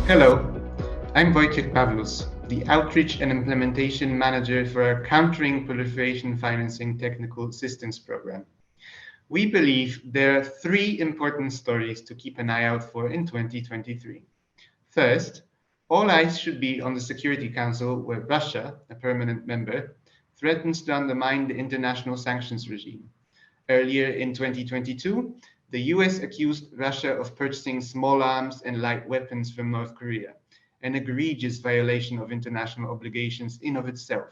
Hello, I'm Wojciech Pawlus, the Outreach and Implementation Manager for our Countering Proliferation Financing Technical Assistance Program. We believe there are three important stories to keep an eye out for in 2023. First, all eyes should be on the Security Council, where Russia, a permanent member, threatens to undermine the international sanctions regime. Earlier in 2022, the US accused Russia of purchasing small arms and light weapons from North Korea, an egregious violation of international obligations in of itself.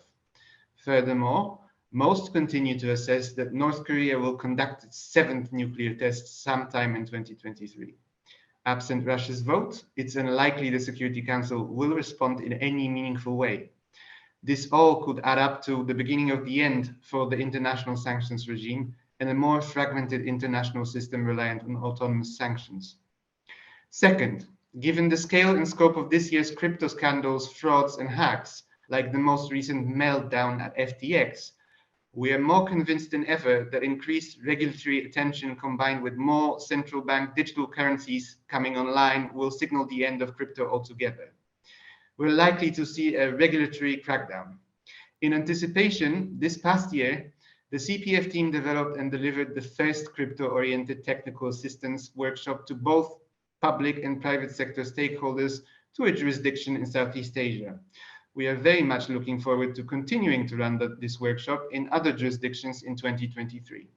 Furthermore, most continue to assess that North Korea will conduct its seventh nuclear test sometime in 2023. Absent Russia's vote, it's unlikely the Security Council will respond in any meaningful way. This all could add up to the beginning of the end for the international sanctions regime and a more fragmented international system reliant on autonomous sanctions. Second, given the scale and scope of this year's crypto scandals, frauds, and hacks, like the most recent meltdown at FTX, we are more convinced than ever that increased regulatory attention combined with more central bank digital currencies coming online will signal the end of crypto altogether. We're likely to see a regulatory crackdown. In anticipation, this past year, the CPF team developed and delivered the first crypto-oriented technical assistance workshop to both public and private sector stakeholders to a jurisdiction in Southeast Asia. We are very much looking forward to continuing to run this workshop in other jurisdictions in 2023.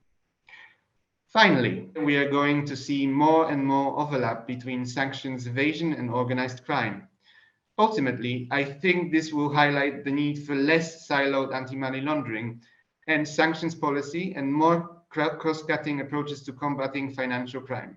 Finally, we are going to see more and more overlap between sanctions evasion and organized crime. Ultimately, I think this will highlight the need for less siloed anti-money laundering and sanctions policy and more cross-cutting approaches to combating financial crime.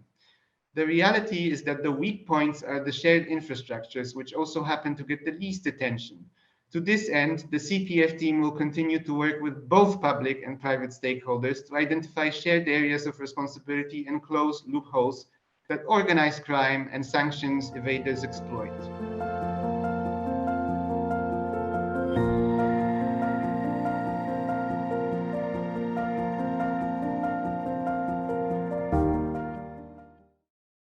The reality is that the weak points are the shared infrastructures, which also happen to get the least attention. To this end, the CPF team will continue to work with both public and private stakeholders to identify shared areas of responsibility and close loopholes that organized crime and sanctions evaders exploit.